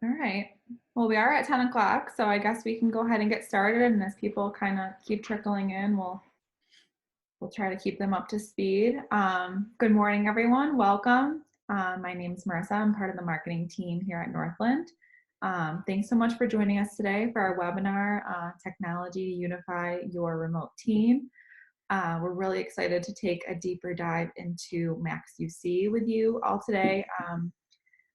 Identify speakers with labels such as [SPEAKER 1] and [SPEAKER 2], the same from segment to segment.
[SPEAKER 1] All right. Well, we are at 10 o'clock, so I guess we can go ahead and get started. And as people kind of keep trickling in, we'll try to keep them up to speed. Good morning, everyone. Welcome. My name is Marissa. I'm part of the marketing team here at Northland. Thanks so much for joining us today for our webinar, Technology to Unify Your Remote Team. We're really excited to take a deeper dive into Max UC with you all today.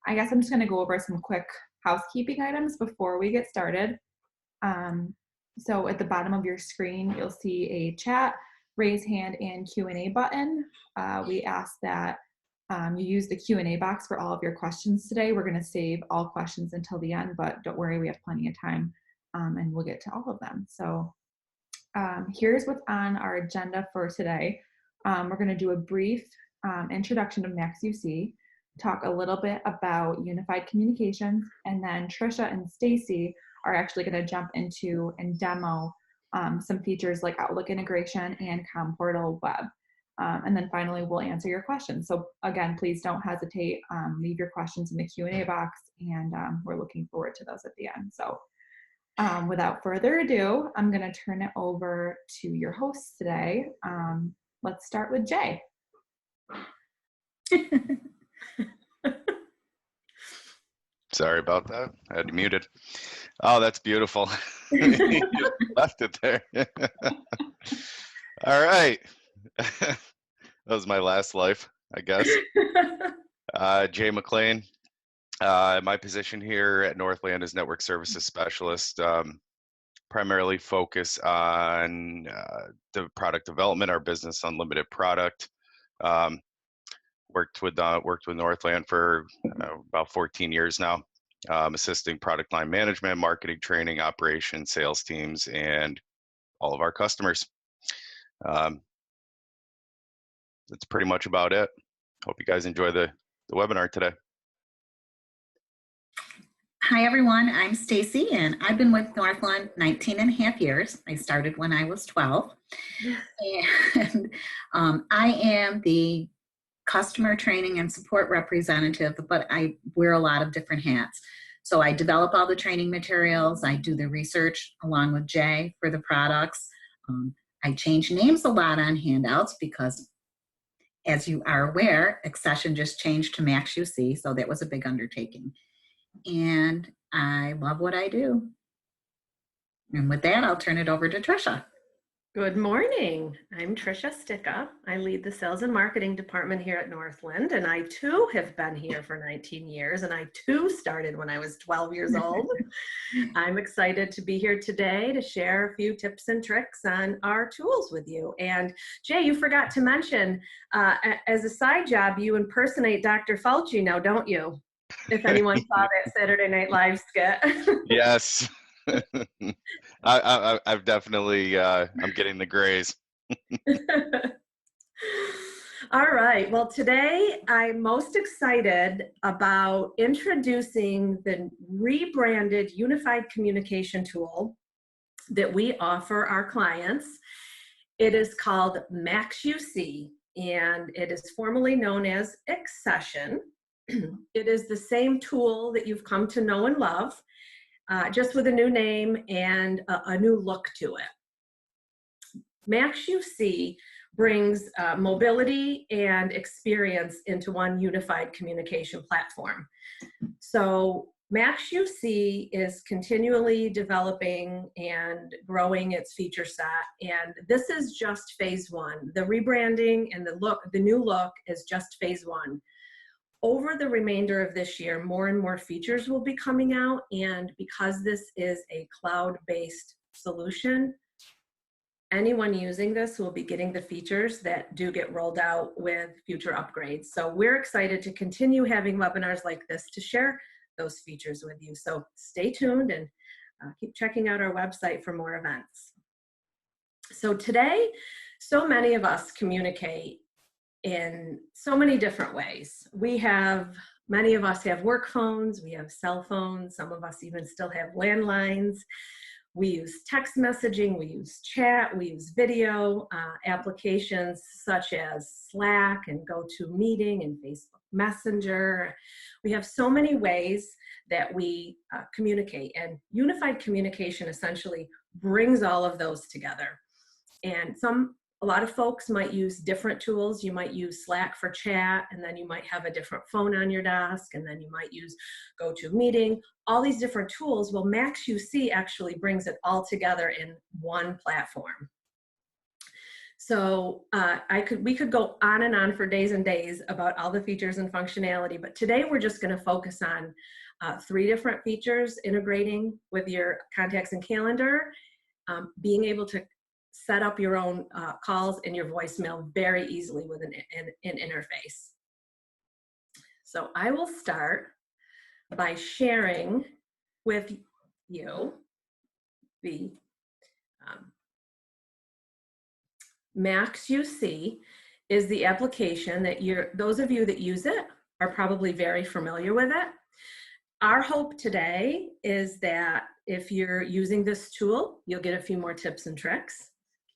[SPEAKER 1] I guess I'm just going to go over some quick housekeeping items before we get started. So at the bottom of your screen, you'll see a chat, raise hand, and Q&A button. We ask that you use the Q&A box for all of your questions today. We're going to save all questions until the end, but don't worry, we have plenty of time and we'll get to all of them. So here's what's on our agenda for today. We're going to do a brief introduction of Max UC, talk a little bit about unified communications, and then Tricia and Stacey are actually going to jump into and demo some features like Outlook integration and ComPortal Web. And then finally, we'll answer your questions. So again, please don't hesitate. Leave your questions in the Q&A box, and we're looking forward to those at the end. So without further ado, I'm going to turn it over to your hosts today. Let's start with Jay.
[SPEAKER 2] Sorry about that. I had you muted. Oh, that's beautiful. You left it there. All right. That was my last life, I guess. Jay McLean. My position here at Northland is Network Services Specialist. Primarily focus on the product development, our business unlimited product. Worked with Northland for about 14 years now, assisting product line management, marketing, training, operations, sales teams, and all of our customers. That's pretty much about it. Hope you guys enjoy the webinar today.
[SPEAKER 3] Hi, everyone. I'm Stacey, and I've been with Northland 19 and a half years. I started when I was 12. And I am the customer training and support representative, but I wear a lot of different hats. So I develop all the training materials. I do the research along with Jay for the products. I change names a lot on handouts because, as you are aware, Accession just changed to Max UC, so that was a big undertaking. And I love what I do. And with that, I'll turn it over to Tricia.
[SPEAKER 4] Good morning. I'm Tricia Sticka. I lead the sales and marketing department here at Northland, and I too have been here for 19 years, and I too started when I was 12 years old. I'm excited to be here today to share a few tips and tricks on our tools with you. And Jay, you forgot to mention, as a side job, you impersonate Dr. Fauci now, don't you? If anyone saw that Saturday Night Live skit.
[SPEAKER 2] Yes. I've definitely, I'm getting the grays.
[SPEAKER 4] All right. Well, today I'm most excited about introducing the rebranded unified communication tool that we offer our clients. It is called Max UC, and it is formally known as Accession. It is the same tool that you've come to know and love. Just with a new name and a new look to it. Max UC brings mobility and experience into one unified communication platform. So Max UC is continually developing and growing its feature set, and this is just phase one. The rebranding and the new look is just phase one. Over the remainder of this year, more and more features will be coming out, and because this is a cloud-based solution, anyone using this will be getting the features that do get rolled out with future upgrades. So we're excited to continue having webinars like this to share those features with you. So stay tuned and keep checking out our website for more events. So today, so many of us communicate in so many different ways. Many of us have work phones, we have cell phones, some of us even still have landlines. We use text messaging, we use chat, we use video, applications such as Slack and GoToMeeting and Facebook Messenger. We have so many ways that we communicate, and unified communication essentially brings all of those together. And a lot of folks might use different tools. You might use Slack for chat, and then you might have a different phone on your desk, and then you might use GoToMeeting, all these different tools. Well, MaxUC actually brings it all together in one platform. So we could go on and on for days and days about all the features and functionality, but today we're just going to focus on 3 different features: integrating with your contacts and calendar, being able to set up your own calls and your voicemail very easily with an interface. So I will start by sharing with you the MaxUC is the application that those of you that use it are probably very familiar with it. Our hope today is that if you're using this tool, you'll get a few more tips and tricks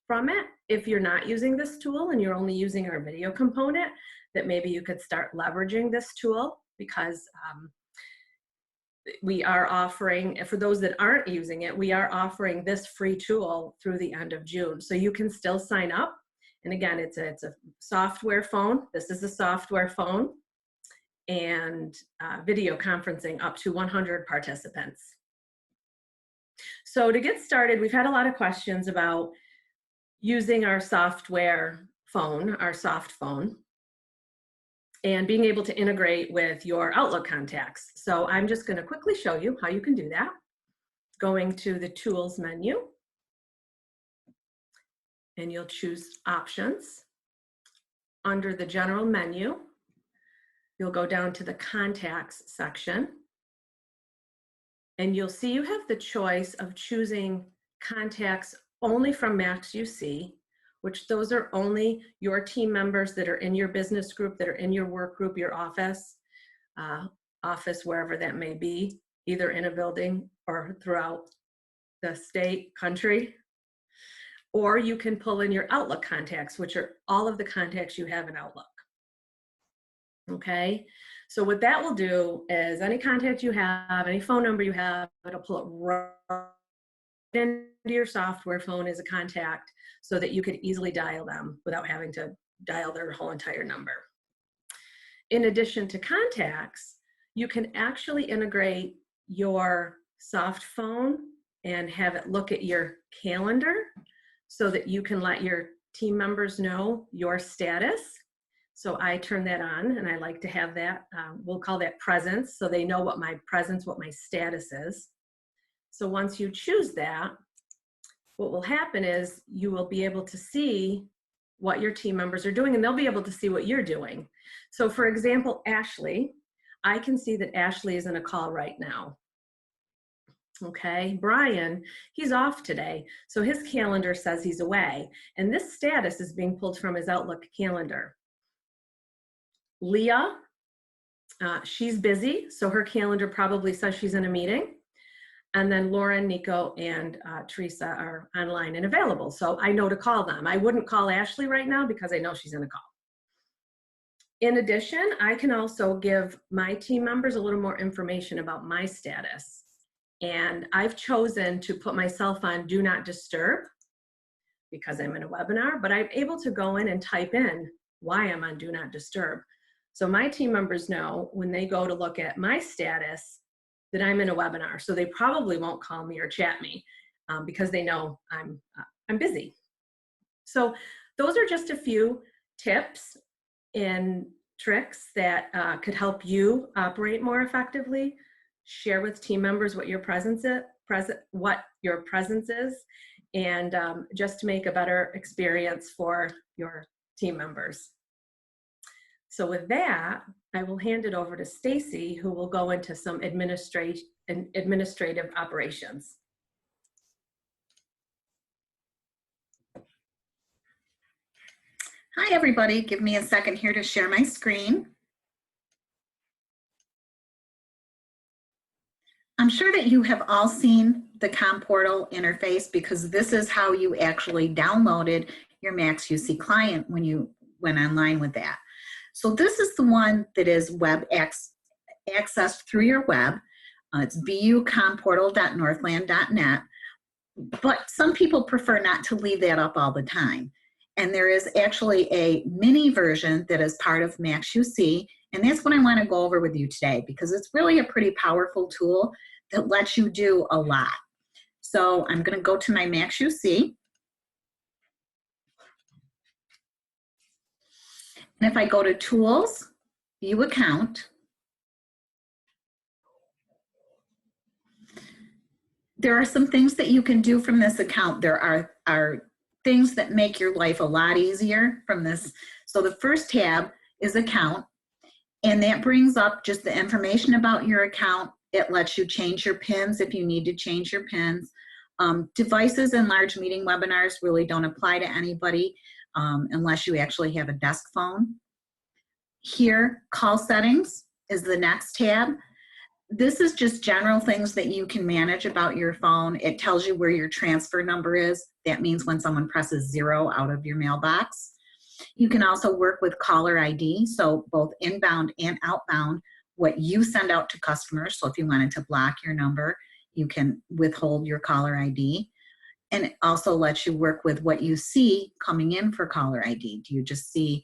[SPEAKER 4] from it. If you're not using this tool and you're only using our video component, that maybe you could start leveraging this tool, because we are offering, for those that aren't using it, we are offering this free tool through the end of June. So you can still sign up. And again, it's a software phone. This is a software phone, and video conferencing up to 100 participants. So to get started, we've had a lot of questions about using our software phone, our soft phone, and being able to integrate with your Outlook contacts. So I'm just going to quickly show you how you can do that. Going to the Tools menu, and you'll choose Options. Under the General menu, you'll go down to the Contacts section, and you'll see you have the choice of choosing contacts only from MaxUC, which those are only your team members that are in your business group, that are in your work group, your office, wherever that may be, either in a building or throughout the state, country. Or you can pull in your Outlook contacts, which are all of the contacts you have in Outlook. Okay, so what that will do is any contact you have, any phone number you have, it'll pull it right into your software phone as a contact, so that you could easily dial them without having to dial their whole entire number. In addition to contacts, you can actually integrate your soft phone and have it look at your calendar, so that you can let your team members know your status. So I turn that on, and I like to have that, we'll call that presence, so they know what my presence, what my status is. So once you choose that, what will happen is you will be able to see what your team members are doing, and they'll be able to see what you're doing. So for example, Ashley, I can see that Ashley is in a call right now. Okay, Brian, he's off today, so his calendar says he's away, and this status is being pulled from his Outlook calendar. Leah, she's busy, so her calendar probably says she's in a meeting. And then Lauren, Nico, and Tricia are online and available, so I know to call them. I wouldn't call Ashley right now because I know she's in a call. In addition, I can also give my team members a little more information about my status. And I've chosen to put myself on Do Not Disturb because I'm in a webinar, but I'm able to go in and type in why I'm on Do Not Disturb. So my team members know when they go to look at my status that I'm in a webinar. So they probably won't call me or chat me because they know I'm busy. So those are just a few tips and tricks that could help you operate more effectively. Share with team members what your presence is, and just to make a better experience for your team members. So with that, I will hand it over to Stacey, who will go into some administrative operations.
[SPEAKER 3] Hi, everybody. Give me a second here to share my screen. I'm sure that you have all seen the ComPortal interface, because this is how you actually downloaded your MaxUC client when you went online with that. So this is the one that is web accessed through your web. It's bucomportal.northland.net. But some people prefer not to leave that up all the time. And there is actually a mini version that is part of MaxUC, and that's what I want to go over with you today, because it's really a pretty powerful tool that lets you do a lot. So I'm going to go to my MaxUC. And if I go to Tools, View Account, there are some things that you can do from this account. There are things that make your life a lot easier from this. So the first tab is Account, and that brings up just the information about your account. It lets you change your pins if you need to change your pins. Devices and large meeting webinars really don't apply to anybody unless you actually have a desk phone. Here, Call Settings is the next tab. This is just general things that you can manage about your phone. It tells you where your transfer number is. That means when someone presses 0 out of your mailbox. You can also work with caller ID, so both inbound and outbound, what you send out to customers. So if you wanted to block your number, you can withhold your caller ID. And it also lets you work with what you see coming in for caller ID. Do you just see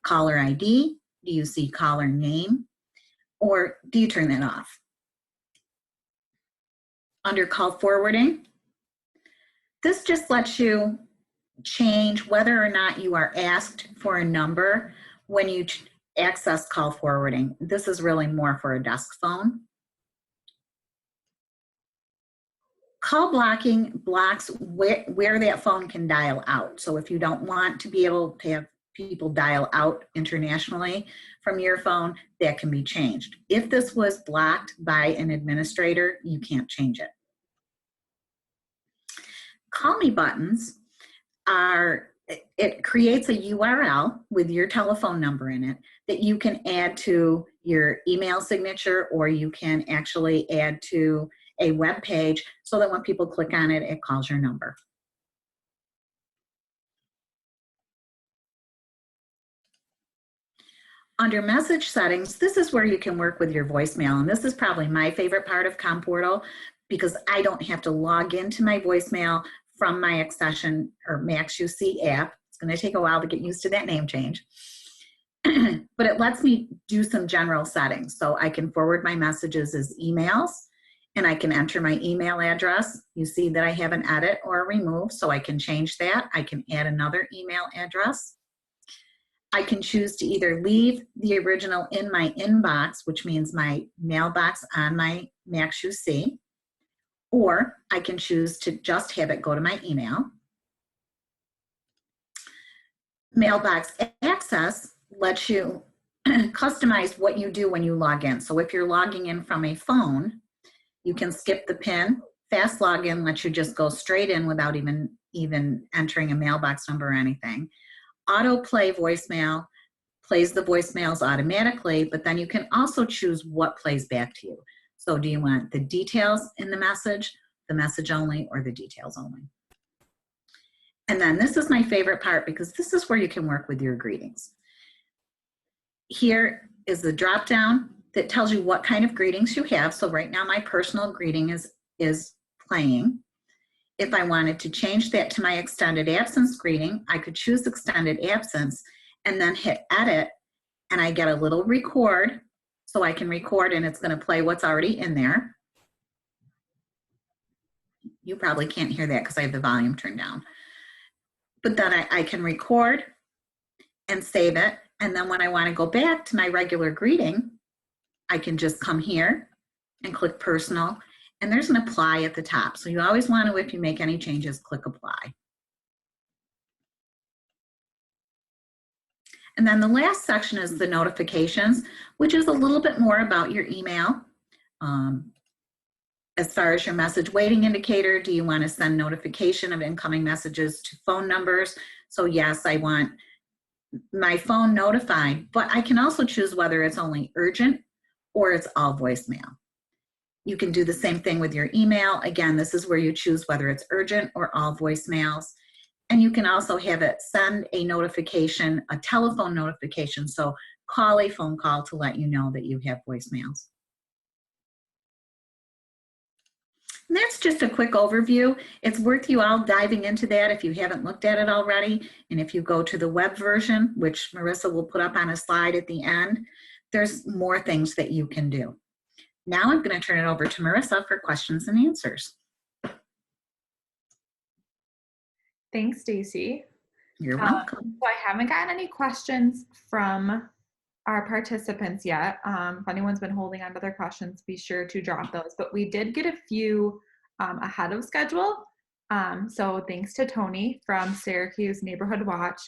[SPEAKER 3] caller ID? Do you see caller name? Or do you turn that off? Under call forwarding, this just lets you change whether or not you are asked for a number when you access call forwarding. This is really more for a desk phone. Call blocking blocks where that phone can dial out. So if you don't want to be able to have people dial out internationally from your phone, that can be changed. If this was blocked by an administrator, you can't change it. Call me buttons it creates a URL with your telephone number in it that you can add to your email signature, or you can actually add to a web page so that when people click on it, it calls your number. Under message settings, this is where you can work with your voicemail, and this is probably my favorite part of ComPortal because I don't have to log into my voicemail from my Accession or MaxUC app. It's going to take a while to get used to that name change. But it lets me do some general settings. So I can forward my messages as emails, and I can enter my email address. You see that I have an edit or a remove, so I can change that. I can add another email address. I can choose to either leave the original in my inbox, which means my mailbox on my MaxUC, or I can choose to just have it go to my email. Mailbox Access lets you customize what you do when you log in. So if you're logging in from a phone, you can skip the PIN. Fast login lets you just go straight in without even entering a mailbox number or anything. Autoplay voicemail plays the voicemails automatically, but then you can also choose what plays back to you. So do you want the details in the message only, or the details only? And then this is my favorite part because this is where you can work with your greetings. Here is the drop down that tells you what kind of greetings you have. So right now my personal greeting is playing. If I wanted to change that to my extended absence greeting, I could choose extended absence and then hit edit, and I get a little record. So I can record and it's going to play what's already in there. You probably can't hear that because I have the volume turned down. But then I can record and save it. And then when I want to go back to my regular greeting, I can just come here and click personal. And there's an apply at the top. So you always want to, if you make any changes, click apply. And then the last section is the notifications, which is a little bit more about your email. As far as your message waiting indicator, do you want to send notification of incoming messages to phone numbers? So yes, I want my phone notified, but I can also choose whether it's only urgent or it's all voicemail. You can do the same thing with your email. Again, this is where you choose whether it's urgent or all voicemails. And you can also have it send a notification, a telephone notification. So call a phone call to let you know that you have voicemails. And that's just a quick overview. It's worth you all diving into that if you haven't looked at it already. And if you go to the web version, which Marissa will put up on a slide at the end, there's more things that you can do. Now I'm going to turn it over to Marissa for questions and answers.
[SPEAKER 1] Thanks, Stacey.
[SPEAKER 3] You're welcome.
[SPEAKER 1] So I haven't gotten any questions from our participants yet. If anyone's been holding on to their questions, be sure to drop those. But we did get a few ahead of schedule. So thanks to Tony from Syracuse Neighborhood Watch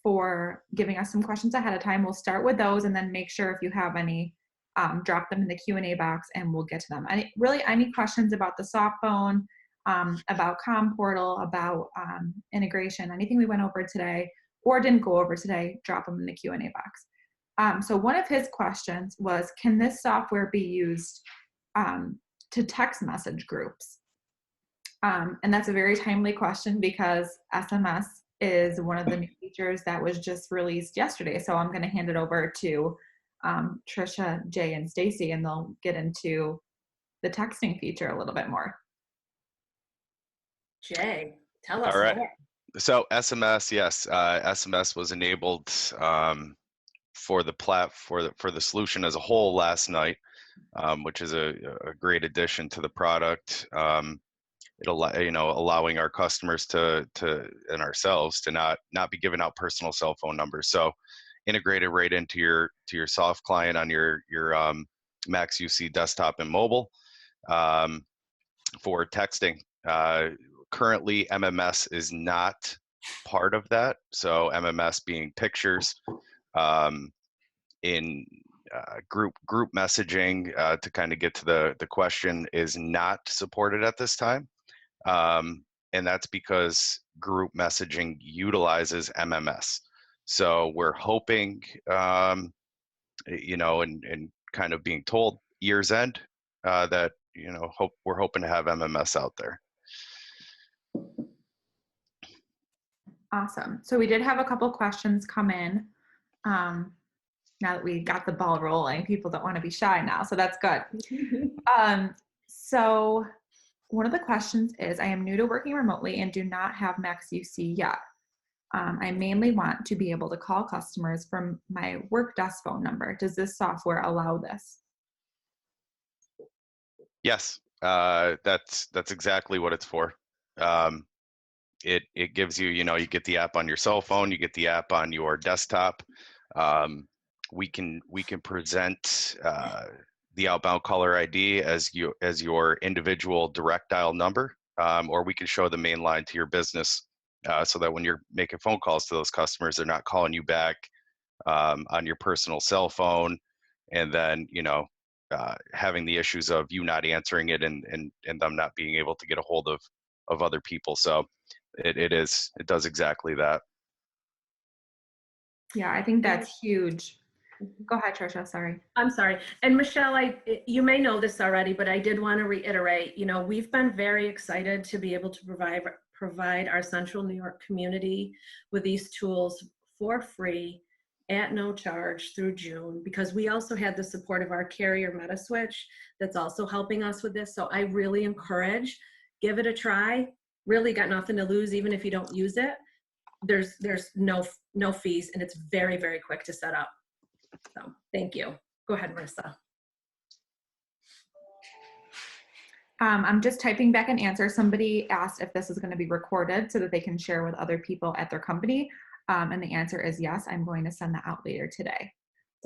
[SPEAKER 1] for giving us some questions ahead of time. We'll start with those and then make sure if you have any, drop them in the Q&A box and we'll get to them. Really any questions about the soft phone, about COM portal, about integration, anything we went over today or didn't go over today, drop them in the Q&A box. So one of his questions was, can this software be used to text message groups? And that's a very timely question because SMS is one of the new features that was just released yesterday. So I'm going to hand it over to Tricia, Jay, and Stacey, and they'll get into the texting feature a little bit more.
[SPEAKER 4] Jay, tell us
[SPEAKER 2] All right.
[SPEAKER 4] more.
[SPEAKER 2] So SMS, yes, SMS was enabled for the solution as a whole last night, which is a great addition to the product. Allowing our customers to and ourselves to not be giving out personal cell phone numbers. So integrated right into your soft client on your Max UC desktop and mobile for texting. Currently, MMS is not part of that. So MMS being pictures in group messaging, to kind of get to the question, is not supported at this time. And that's because group messaging utilizes MMS. So we're hoping, and kind of being told year's end that, we're hoping to have MMS out there.
[SPEAKER 1] Awesome. So we did have a couple questions come in. Now that we got the ball rolling, people don't want to be shy now, so that's good. So one of the questions is, I am new to working remotely and do not have Max UC yet. I mainly want to be able to call customers from my work desk phone number. Does this software allow this?
[SPEAKER 2] Yes, that's exactly what it's for. It gives you, you get the app on your cell phone, you get the app on your desktop. We can present the outbound caller ID as your individual direct dial number, or we can show the main line to your business, so that when you're making phone calls to those customers, they're not calling you back on your personal cell phone, and then having the issues of you not answering it and them not being able to get a hold of other people. So it does exactly that.
[SPEAKER 1] Yeah, I think that's huge. Go ahead, Tricia, sorry.
[SPEAKER 4] I'm sorry. And Michelle, you may know this already, but I did want to reiterate, we've been very excited to be able to provide our Central New York community with these tools for free at no charge through June, because we also had the support of our carrier MetaSwitch that's also helping us with this. So I really encourage, give it a try. Really got nothing to lose, even if you don't use it. There's no fees, and it's very, very quick to set up. So thank you. Go ahead, Marissa.
[SPEAKER 1] I'm just typing back an answer. Somebody asked if this is going to be recorded so that they can share with other people at their company. And the answer is yes. I'm going to send that out later today.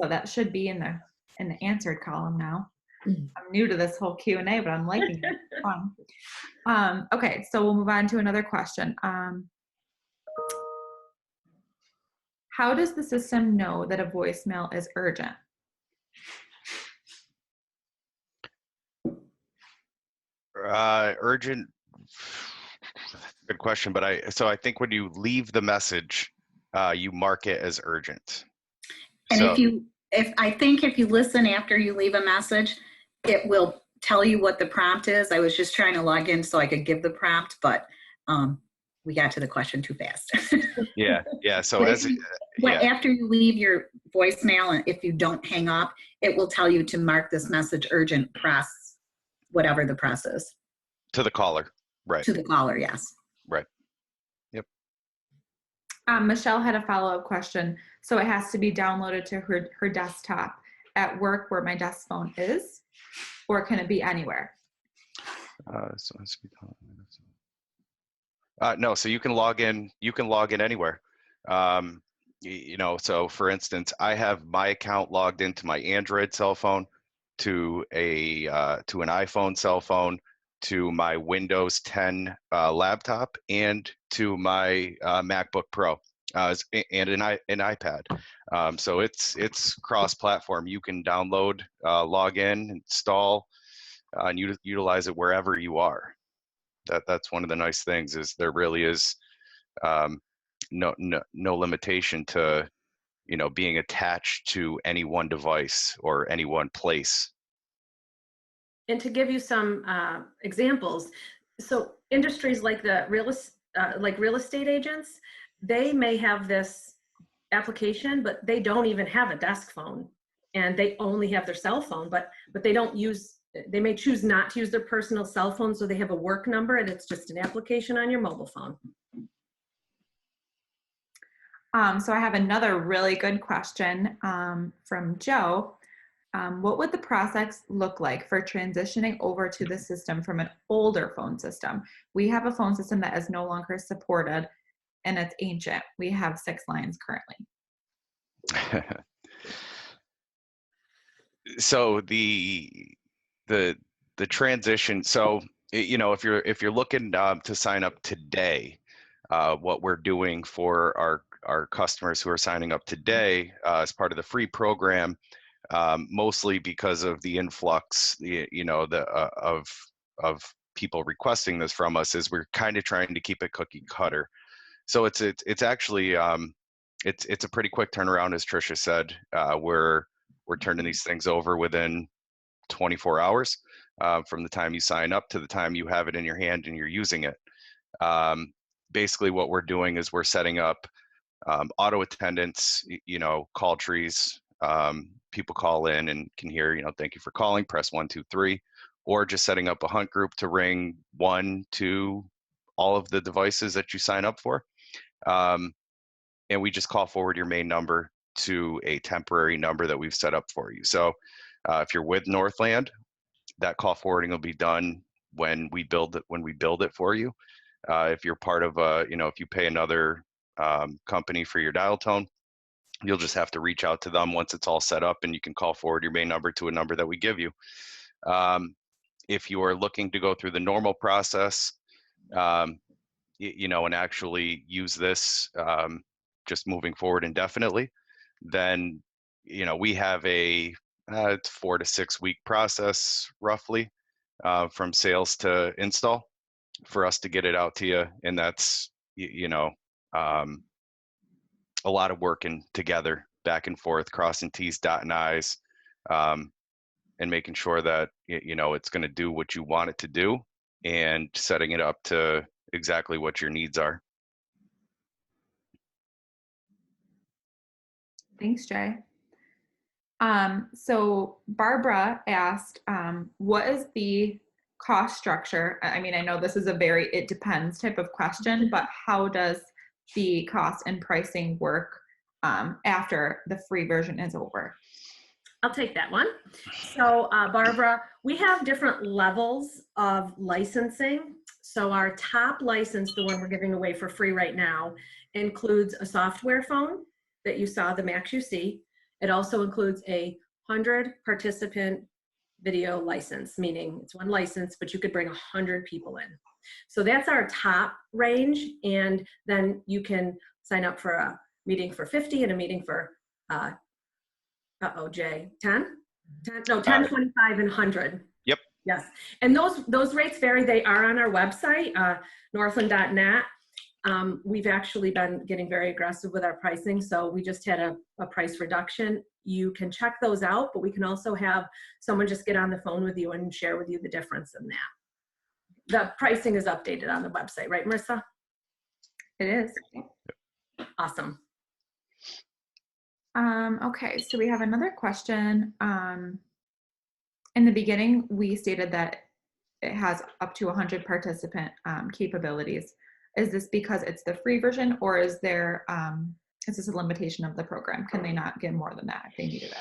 [SPEAKER 1] So that should be in the answered column now. I'm new to this whole Q&A, but I'm liking it. Okay, so we'll move on to another question. How does the system know that a voicemail is urgent?
[SPEAKER 2] Urgent, good question, but I think when you leave the message, you mark it as urgent.
[SPEAKER 3] And
[SPEAKER 2] so,
[SPEAKER 3] if you listen after you leave a message, it will tell you what the prompt is. I was just trying to log in so I could give the prompt, but we got to the question too fast.
[SPEAKER 2] Yeah. So
[SPEAKER 3] But
[SPEAKER 2] as
[SPEAKER 3] after you leave your voicemail, and if you don't hang up, it will tell you to mark this message urgent, press whatever the press is.
[SPEAKER 2] to the caller, right?
[SPEAKER 3] To the caller, yes.
[SPEAKER 2] Right. Yep.
[SPEAKER 1] Michelle had a follow-up question. So it has to be downloaded to her desktop at work where my desk phone is, or can it be anywhere?
[SPEAKER 2] So let's be no, so you can log in. You can log in anywhere. You know, so for instance, I have my account logged into my Android cell phone, to an iPhone cell phone, to my Windows 10 laptop, and to my MacBook Pro, and an iPad. So it's cross-platform. You can download, log in, install, and utilize it wherever you are. That's one of the nice things, is there really is no limitation to, you know, being attached to any one device or any one place.
[SPEAKER 4] And to give you some examples, so industries like the real estate agents, they may have this application, but they don't even have a desk phone, and they only have their cell phone, but they don't use, they may choose not to use their personal cell phone, so they have a work number and it's just an application on your mobile phone.
[SPEAKER 1] So I have another really good question from Joe. What would the process look like for transitioning over to the system from an older phone system? We have a phone system that is no longer supported, and it's ancient. We have 6 lines currently.
[SPEAKER 2] So the transition. So, you know, if you're looking to sign up today, what we're doing for our customers who are signing up today as part of the free program, mostly because of the influx, of people requesting this from us, is we're kind of trying to keep it cookie cutter. So it's actually it's a pretty quick turnaround, as Tricia said. We're turning these things over within 24 hours from the time you sign up to the time you have it in your hand and you're using it. Basically, what we're doing is we're setting up auto attendants, call trees. People call in and can hear, thank you for calling, press 1, 2, 3, or just setting up a hunt group to ring 1, 2, all of the devices that you sign up for. And we just call forward your main number to a temporary number that we've set up for you. So if you're with Northland, that call forwarding will be done when we build it for you. If you're part of if you pay another company for your dial tone, you'll just have to reach out to them once it's all set up, and you can call forward your main number to a number that we give you. If you are looking to go through the normal process, and actually use this just moving forward indefinitely, then we have a 4 to 6 week process roughly from sales to install for us to get it out to you, and that's a lot of working together, back and forth, crossing T's, dotting I's, and making sure that it's going to do what you want it to do, and setting it up to exactly what your needs are.
[SPEAKER 1] Thanks, Jay. So Barbara asked, what is the cost structure? I mean, I know this is a very it depends type of question, but how does the cost and pricing work after the free version is over?
[SPEAKER 4] I'll take that one. So Barbara, we have different levels of licensing. So our top license, the one we're giving away for free right now, includes a software phone that you saw, the Max you see. It also includes a 100 participant video license, meaning it's one license, but you could bring 100 people in. So that's our top range. And then you can sign up for a meeting for 50 and a meeting for, Jay, 10? 10, 25, and 100.
[SPEAKER 2] Yep.
[SPEAKER 4] Yes. And those rates vary. They are on our website, northland.net. We've actually been getting very aggressive with our pricing. So we just had a price reduction. You can check those out, but we can also have someone just get on the phone with you and share with you the difference in that. The pricing is updated on the website, right, Marissa?
[SPEAKER 1] It is.
[SPEAKER 4] Awesome.
[SPEAKER 1] Okay, so we have another question. In the beginning, we stated that it has up to 100 participant capabilities. Is this because it's the free version, or is this a limitation of the program? Can they not get more than that if they needed it?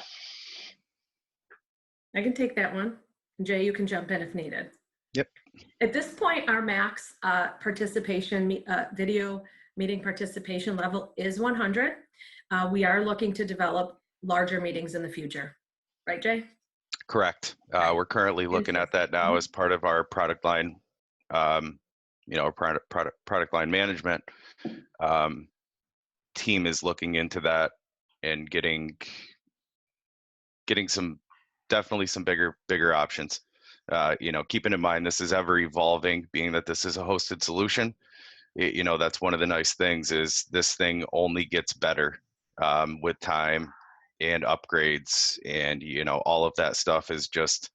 [SPEAKER 4] I can take that one. Jay, you can jump in if needed.
[SPEAKER 2] Yep.
[SPEAKER 4] At this point, our max participation, video meeting participation level is 100. We are looking to develop larger meetings in the future. Right, Jay?
[SPEAKER 2] Correct. We're currently looking at that now as part of our product line, product line management team is looking into that and getting definitely some bigger options. Keeping in mind this is ever evolving, being that this is a hosted solution. That's one of the nice things is this thing only gets better with time and upgrades, and all of that stuff is just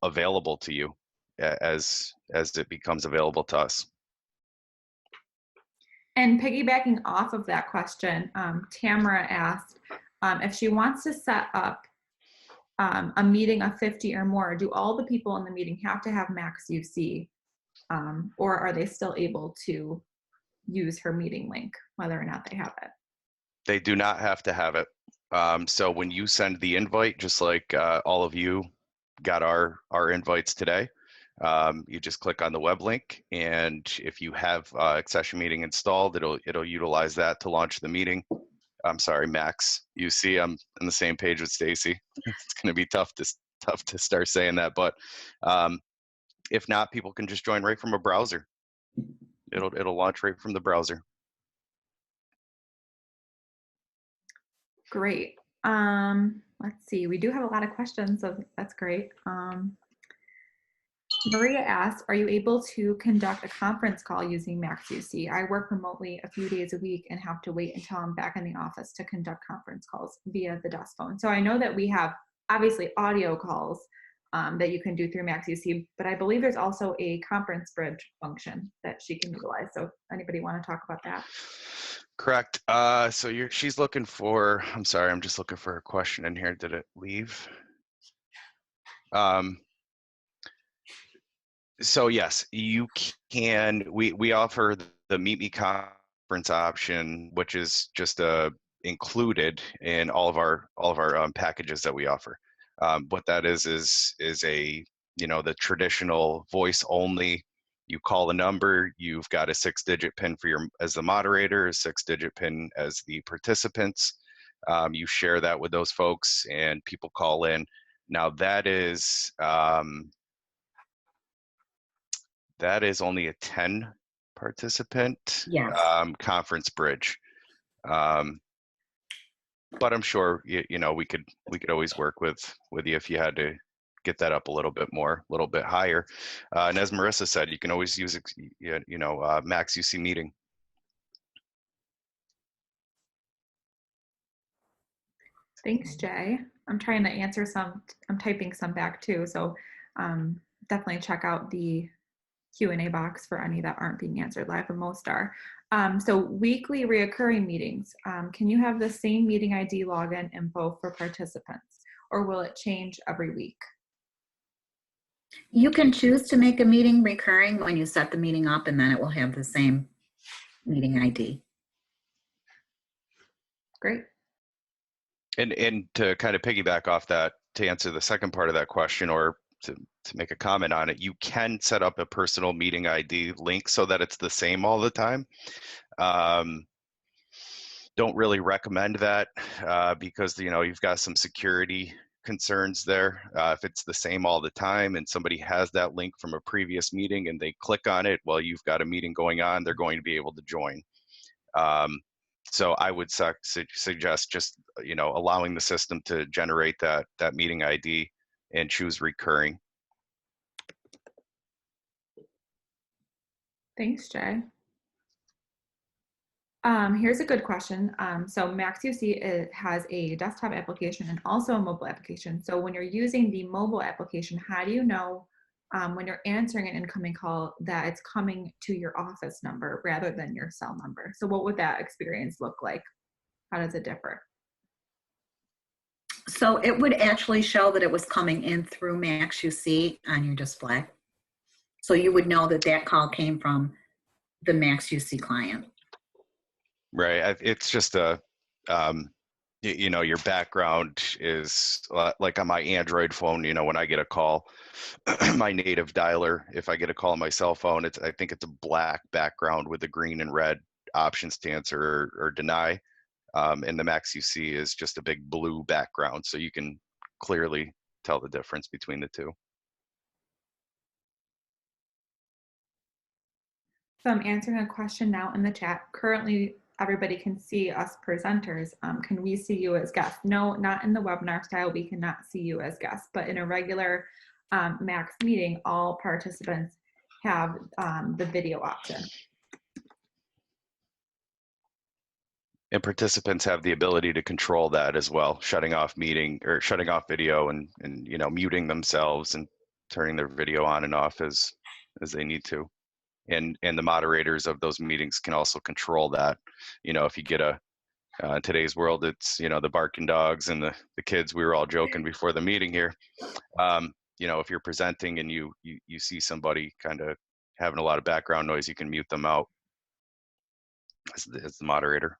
[SPEAKER 2] available to you as it becomes available to us.
[SPEAKER 1] And piggybacking off of that question, Tamara asked if she wants to set up a meeting of 50 or more, do all the people in the meeting have to have max UC, or are they still able to use her meeting link, whether or not they have it?
[SPEAKER 2] They do not have to have it. So when you send the invite, just like all of you got our invites today, you just click on the web link, and if you have Accession Meeting installed, it'll utilize that to launch the meeting. I'm sorry, Max. You see, I'm on the same page with Stacey. It's going to be tough to start saying that, but if not, people can just join right from a browser. It'll launch right from the browser.
[SPEAKER 1] Great. Let's see. We do have a lot of questions, so that's great. Maria asked, are you able to conduct a conference call using MaxUC? I work remotely a few days a week and have to wait until I'm back in the office to conduct conference calls via the desk phone. So I know that we have obviously audio calls that you can do through MaxUC, but I believe there's also a conference bridge function that she can utilize. So anybody want to talk about that?
[SPEAKER 2] Correct. So she's looking for, I'm sorry, I'm just looking for her question in here. Did it leave? So yes, you can, we offer the Meet Me conference option, which is just included in all of our packages that we offer. What that is a, the traditional voice only. You call the number, you've got a 6-digit PIN as the moderator, a 6-digit PIN as the participants. You share that with those folks and people call in. Now that is only a 10 participant conference bridge. But I'm sure we could always work with you if you had to get that up a little bit higher. And as Marissa said, you can always use Max UC Meeting.
[SPEAKER 1] Thanks, Jay. I'm trying to answer some. I'm typing some back too. So definitely check out the Q&A box for any that aren't being answered live, but most are. So weekly reoccurring meetings, can you have the same meeting ID login info for participants, or will it change every week?
[SPEAKER 3] You can choose to make a meeting recurring when you set the meeting up, and then it will have the same meeting ID.
[SPEAKER 1] Great.
[SPEAKER 2] And to kind of piggyback off that, to answer the second part of that question, or to make a comment on it, you can set up a personal meeting ID link so that it's the same all the time. Don't really recommend that because you've got some security concerns there. If it's the same all the time and somebody has that link from a previous meeting and they click on it while you've got a meeting going on, they're going to be able to join. So I would suggest just allowing the system to generate that meeting ID and choose recurring.
[SPEAKER 1] Thanks, Jay. Here's a good question. So MaxUC has a desktop application and also a mobile application. So when you're using the mobile application, how do you know when you're answering an incoming call, that it's coming to your office number rather than your cell number. So what would that experience look like? How does it differ?
[SPEAKER 3] So it would actually show that it was coming in through MaxUC on your display. So you would know that that call came from the MaxUC client.
[SPEAKER 2] Right. It's just a, you know, your background is like on my Android phone, you know, when I get a call, my native dialer, if I get a call on my cell phone, I think it's a black background with the green and red options to answer or deny. And the MaxUC is just a big blue background. So you can clearly tell the difference between the two.
[SPEAKER 1] So I'm answering a question now in the chat. Currently, everybody can see us presenters. Can we see you as guests? No, not in the webinar style. We cannot see you as guests, but in a regular Max meeting, all participants have the video option.
[SPEAKER 2] And participants have the ability to control that as well, shutting off meeting or shutting off video and you know, muting themselves and turning their video on and off as they need to. And the moderators of those meetings can also control that. You know, if you get in today's world, it's, you know, the barking dogs and the kids. We were all joking before the meeting here. You know, if you're presenting and you see somebody kind of having a lot of background noise, you can mute them out as the moderator.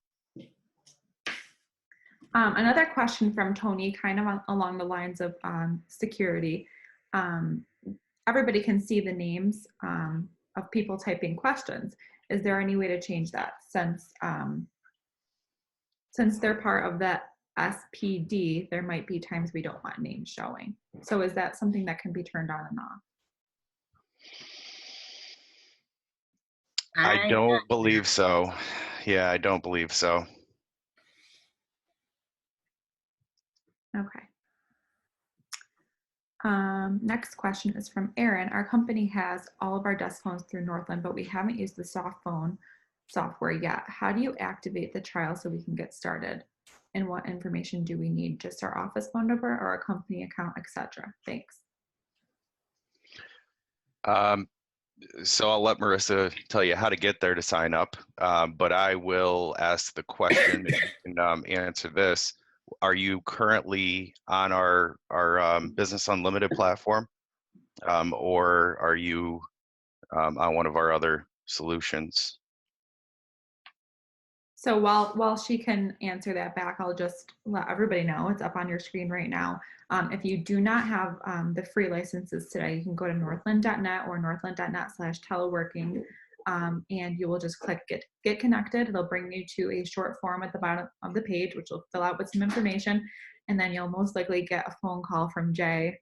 [SPEAKER 1] Another question from Tony, kind of along the lines of security. Everybody can see the names of people typing questions. Is there any way to change that since they're part of that SPD, there might be times we don't want names showing. So is that something that can be turned on and off?
[SPEAKER 2] I don't believe so. Yeah, I don't believe so.
[SPEAKER 1] Okay. Next question is from Aaron. Our company has all of our desk phones through Northland, but we haven't used the soft phone software yet. How do you activate the trial so we can get started? And what information do we need? Just our office phone number or a company account, etc. Thanks.
[SPEAKER 2] So I'll let Marissa tell you how to get there to sign up, but I will ask the question and answer this. Are you currently on our Business Unlimited platform, or are you on one of our other solutions?
[SPEAKER 1] So while she can answer that back, I'll just let everybody know it's up on your screen right now. If you do not have the free licenses today, you can go to northland.net or northland.net/teleworking, and you will just click get connected. It'll bring you to a short form at the bottom of the page, which will fill out with some information, and then you'll most likely get a phone call from Jay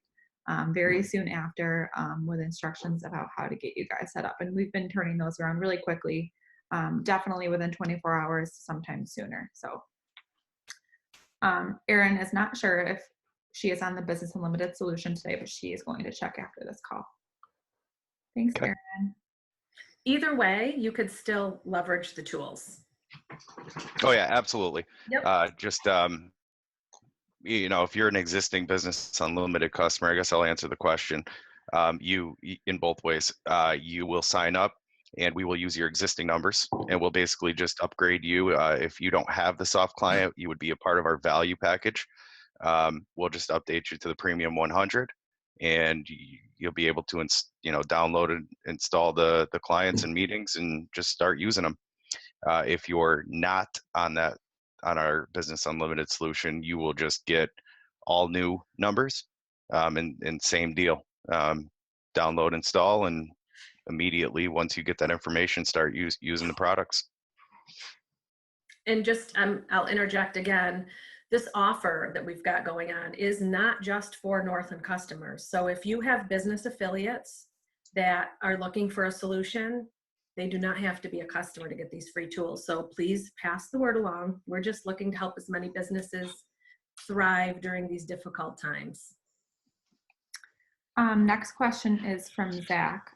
[SPEAKER 1] very soon after with instructions about how to get you guys set up. And we've been turning those around really quickly. Definitely within 24 hours, sometimes sooner. So Erin is not sure if she is on the Business Unlimited solution today, but she is going to check after this call. Thanks,
[SPEAKER 2] Okay.
[SPEAKER 1] Erin.
[SPEAKER 4] Either way, you could still leverage the tools.
[SPEAKER 2] Oh yeah, absolutely.
[SPEAKER 4] Yep.
[SPEAKER 2] Just you know, if you're an existing Business Unlimited customer, I guess I'll answer the question. You in both ways. You will sign up, and we will use your existing numbers, and we'll basically just upgrade you. If you don't have the soft client, you would be a part of our value package. We'll just update you to the Premium 100, and you'll be able to download and install the clients and meetings and just start using them. If you're not on our Business Unlimited solution, you will just get all new numbers, and same deal. Download, install, and immediately once you get that information, start using the products.
[SPEAKER 4] And just I'll interject again, this offer that we've got going on is not just for Northland customers. So if you have business affiliates that are looking for a solution, they do not have to be a customer to get these free tools. So please pass the word along. We're just looking to help as many businesses thrive during these difficult times.
[SPEAKER 1] Next question is from Zach.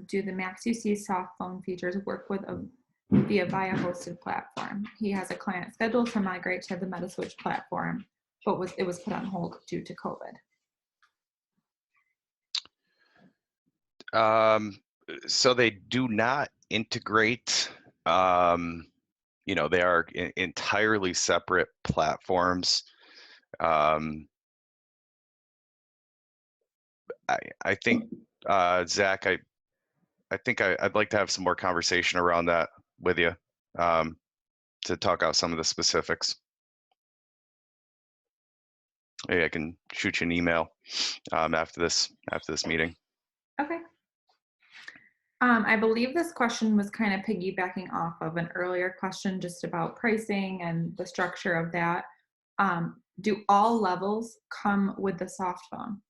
[SPEAKER 1] Do the MaxUC soft phone features work via hosted platform? He has a client scheduled to migrate to the Metaswitch platform, but it was put on hold due to COVID.
[SPEAKER 2] So they do not integrate. They are entirely separate platforms. I think, Zach, I think I'd like to have some more conversation around that with you, to talk out some of the specifics. Maybe I can shoot you an email after this meeting.
[SPEAKER 1] Okay. I believe this question was kind of piggybacking off of an earlier question just about pricing and the structure of that. Do all levels come with the soft phone?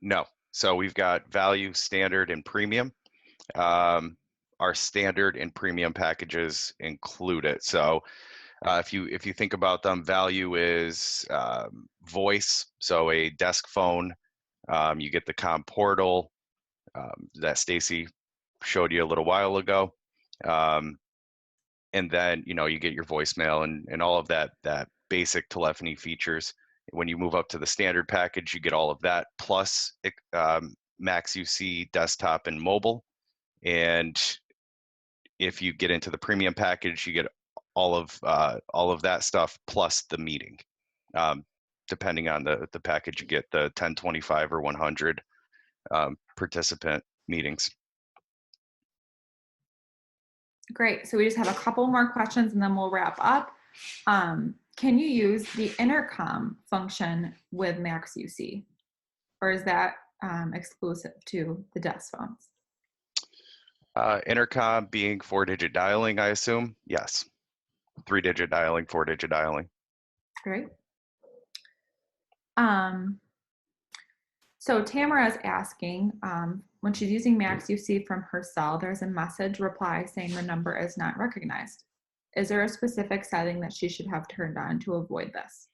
[SPEAKER 2] No. So we've got value, standard, and premium. Our standard and premium packages include it. So if you think about them, value is voice, so a desk phone. You get the comm portal that Stacey showed you a little while ago, and then you get your voicemail and all of that basic telephony features. When you move up to the standard package, you get all of that plus Max UC desktop and mobile. And if you get into the premium package, you get all of that stuff plus the meeting. Depending on the package, you get the 1025 or 100 participant meetings.
[SPEAKER 1] Great. So we just have a couple more questions and then we'll wrap up. Can you use the intercom function with Max UC, or is that exclusive to the desk phones?
[SPEAKER 2] Intercom being 4-digit dialing, I assume. Yes. 3-digit dialing, 4-digit dialing.
[SPEAKER 1] Great. So Tamara is asking, when she's using Max UC from her cell, there's a message reply saying the number is not recognized. Is there a specific setting that she should have turned on to avoid this?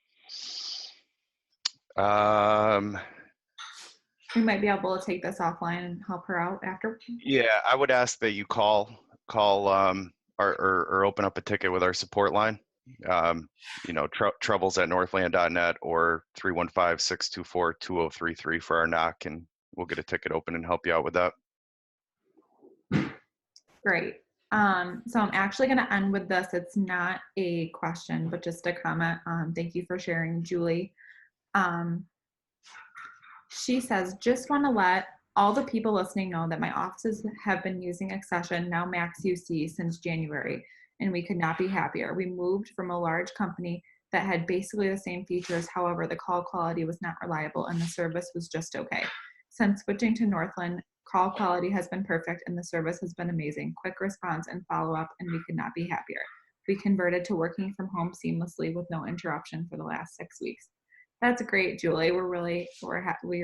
[SPEAKER 1] We might be able to take this offline and help her out after.
[SPEAKER 2] Yeah, I would ask that you call or open up a ticket with our support line. Troubles@northland.net or 315-624-2033 for our knock, and we'll get a ticket open and help you out with that.
[SPEAKER 1] Great. So I'm actually going to end with this. It's not a question, but just a comment. Thank you for sharing, Julie. She says, just want to let all the people listening know that my offices have been using Accession, now Max UC, since January, and we could not be happier. We moved from a large company that had basically the same features. However, the call quality was not reliable and the service was just okay. Since switching to Northland, call quality has been perfect and the service has been amazing. Quick response and follow-up, and we could not be happier. We converted to working from home seamlessly with no interruption for the last 6 weeks. That's great, Julie. We're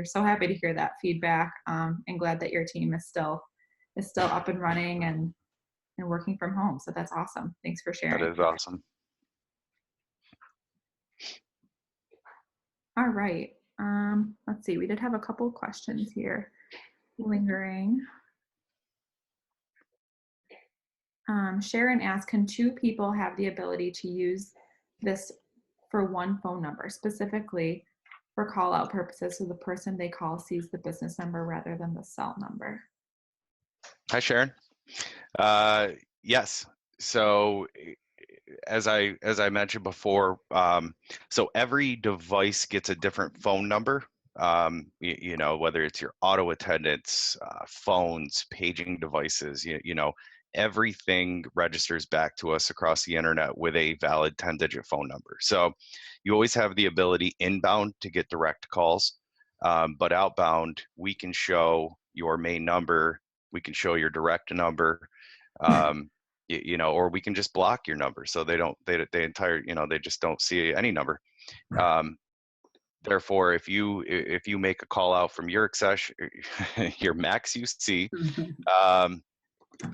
[SPEAKER 1] so happy to hear that feedback, and glad that your team is still up and running and working from home. So that's awesome. Thanks for sharing.
[SPEAKER 2] That is awesome.
[SPEAKER 1] All right. Let's see. We did have a couple of questions here lingering. Sharon asked, can two people have the ability to use this for one phone number, specifically for call out purposes, so the person they call sees the business number rather than the cell number?
[SPEAKER 2] Hi, Sharon. Yes. So as I mentioned before, so every device gets a different phone number. Whether it's your auto attendants, phones, paging devices, everything registers back to us across the internet with a valid 10-digit phone number. So you always have the ability inbound to get direct calls, but outbound, we can show your main number, we can show your direct number, or we can just block your number so they just don't see any number. Therefore, if you make a call out from your Accession, your Max UC,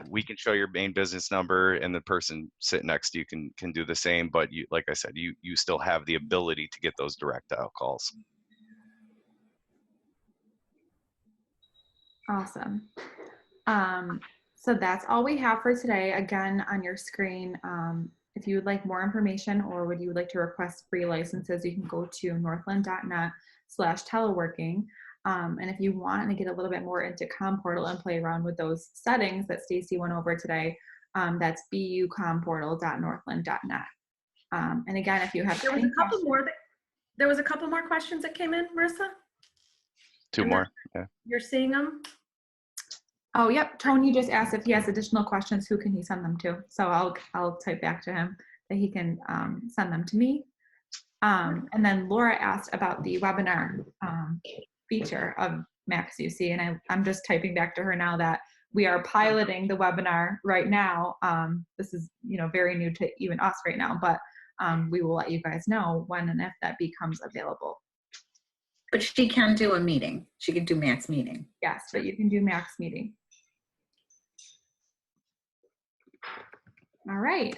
[SPEAKER 2] we can show your main business number, and the person sitting next to you can do the same. But you, like I said, you still have the ability to get those direct dial calls.
[SPEAKER 1] Awesome. So that's all we have for today. Again, on your screen if you would like more information or would you like to request free licenses, you can go to northland.net/teleworking. And if you want to get a little bit more into ComPortal and play around with those settings that Stacey went over today, that's bucomportal.northland.net. And again, if you have
[SPEAKER 4] There was a couple more. There was a couple more questions that came in, Marissa.
[SPEAKER 2] Two more. Yeah.
[SPEAKER 4] You're seeing them.
[SPEAKER 1] Oh, yep. Tony just asked if he has additional questions, who can he send them to? So I'll type back to him that he can send them to me. And then Laura asked about the webinar feature of MaxUC, and I'm just typing back to her now that we are piloting the webinar right now. This is very new to even us right now, but we will let you guys know when and if that becomes available.
[SPEAKER 3] But she can do a meeting. She can do Max meeting.
[SPEAKER 1] Yes, but you can do Max meeting. All right.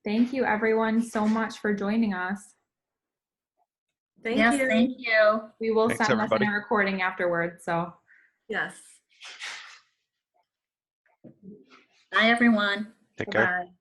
[SPEAKER 1] Thank you everyone so much for joining us.
[SPEAKER 4] Thank
[SPEAKER 3] Yes,
[SPEAKER 4] you.
[SPEAKER 3] thank you.
[SPEAKER 1] We will
[SPEAKER 2] Thanks,
[SPEAKER 1] send this in
[SPEAKER 2] everybody.
[SPEAKER 1] a recording afterwards. So
[SPEAKER 4] Yes.
[SPEAKER 3] Bye, everyone.
[SPEAKER 2] Take care.
[SPEAKER 4] Bye-bye.